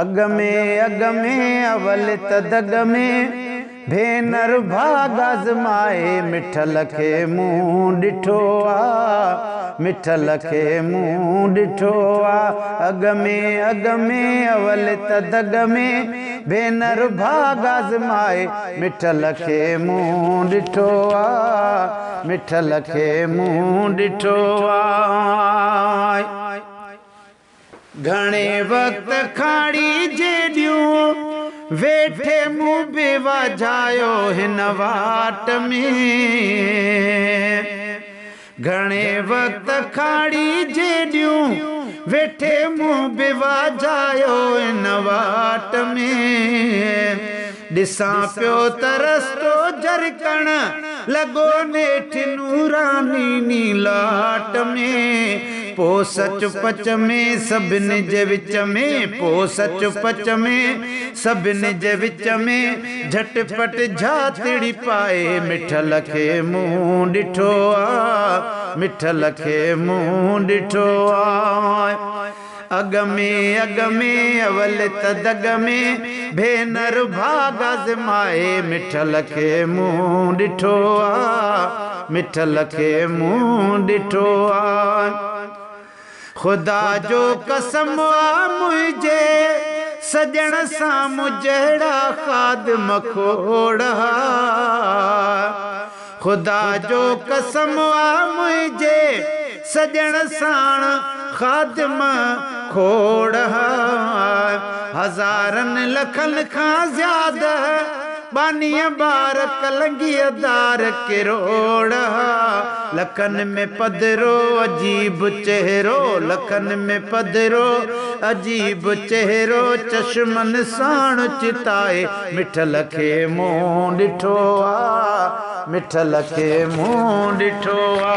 अग में अवल तदग में भेनर भाग आज़माए मिठल खे मुंहुं ॾिठो आ मिठल खे मुंहुं ॾिठो आ अग में अवल तदग में भेनर भाग आज़माए मिठल खे मुंहुं ॾिठो आ मिठल खे मुंहुं ॾिठो आ घणे वक्त खाड़ी जेडियूं वेठे मुंह बि वाजायो हिन वाट में घणे वक्त खाड़ी जेडियूं वेठे मुंह बि वाजायो हिन वाट में ॾिसां पियो त रस्तो जरकण लॻो नेठि नूरानी नीलाट में पो सच पच में सभिनी जे विच में पो सच पच में सभिनी जे विच में झटपट झातिड़ी पाए मिठल खे मुंहुं ॾिठो आ मिठल खे मुंहुं ॾिठो आ अग में अवल तदग में भेनर भाग आज़माए मिठल खे मुंहुं ॾिठो आ मिठल खे मुंहुं ॾिठो आ खुदा जो कसम आ मुंहिंजे सजण सां मुजड़ा खादम खोड़ खुदा जो कसम आ मुंहिंजे सजण साण खादम खोड़ हज़ारनि लखनि खां ज़्यादा बानीअ बार कलंगीअदार किरोड़ लखन में पधरो अजीब चेहरो लखन में पधरो अजीब चेहरो चश्मन साण चिताए मिठल खे मुंहुं ॾिठो आ मिठल खे मुंहुं ॾिठो आ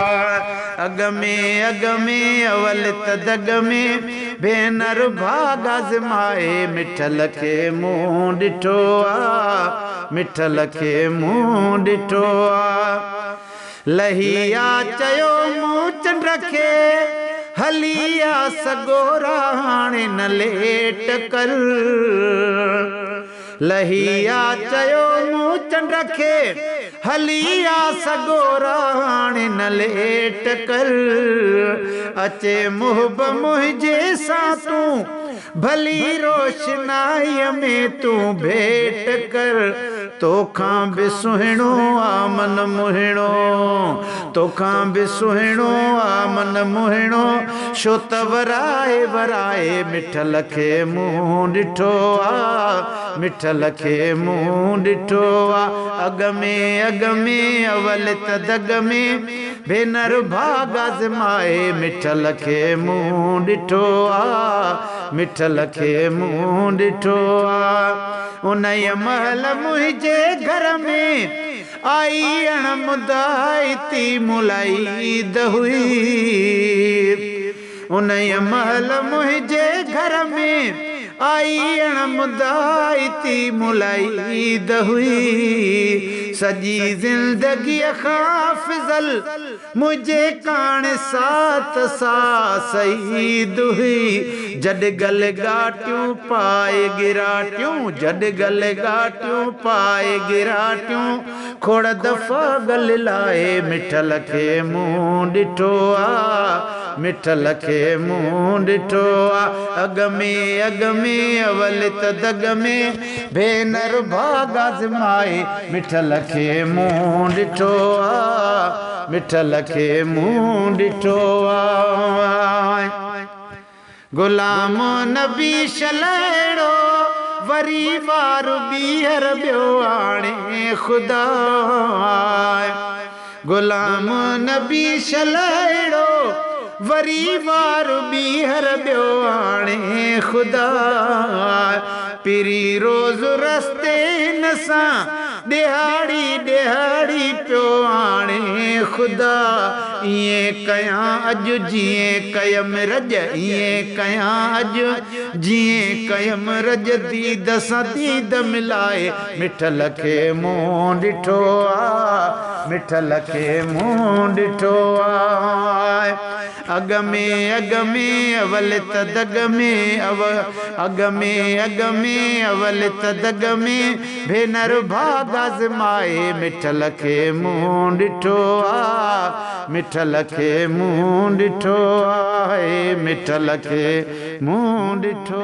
अग में अवल तदग में भेनर भाग आज़माए मिठल खे मुंहुं ॾिठो आ मिठल खे मुंहुं ॾिठो आ लहिया चयो मूं चंड खे हलिया सगोरा हाणे न लेट कर लहिया चयो मूं चंड खे हलिया सगोरा हाणे न लेट कर अचे मुहब मुंहिंजे सां तूं भली रोशनाईअ में तूं भेट कर तोखां बि सुहिणो आ मन मुहिणो तोखां बि सुहिणो आ मन मुहिणो छो त वराए वराए मिठल खे मुंहुं ॾिठो आ मिठल खे मुंहुं ॾिठो आ अग में अवल तदग में भेनर भाग आज़माए मिठल खे मुंहुं ॾिठो आ मिठल खे मुंहुं ॾिठो आ उन महल मुंहिंजे घर में आई अण मुदाइती मुलाईद हुई उन महल मुंहिंजे घर में आई अण मुदाइती मुलाईद हुई सॼी ज़िंदगीअ खां फिज़ल मुझे कान साथ सा सईद हुई जड गल गाटियूं पाए गिराटियूं जड गल गाटियूं पाए गिराटियूं खोड़ दफ़ा गल लाए मिठल खे मुंहुं ॾिठो आ मिठल खे मुंहुं ॾिठो आ अग में अवल तदग में भेनर भाग आज़माए मिठल खे मुंहुं ॾिठो आ मिठल खे मुंहुं ॾिठो आ गुलाम नबी शलैड़ो वरी वार ॿीहर ॿियो आणे खुदा गुलाम नबी शलैड़ो वरी वार ॿीहर ॿियो आणे खुदा पिरी रोज़ रस्ते हिन सां ॾिहाड़ी ॾिहाड़ी पियो आणे खुदा ईअं कयां अॼु जीअं कयम रज ईअं कयां अॼु जीअं कयम रज दीद सां दीद मिलाए मिठल खे मुंहुं ॾिठो आ मिठल खे मुंहुं ॾिठो आ अग में अवल तदग में अवल तदग में भेनर भाग आज़माए मिठल खे मुंहुं ॾिठो आ मिठल खे मुंहुं ॾिठो आहे मिठल खे मुंहुं ॾिठो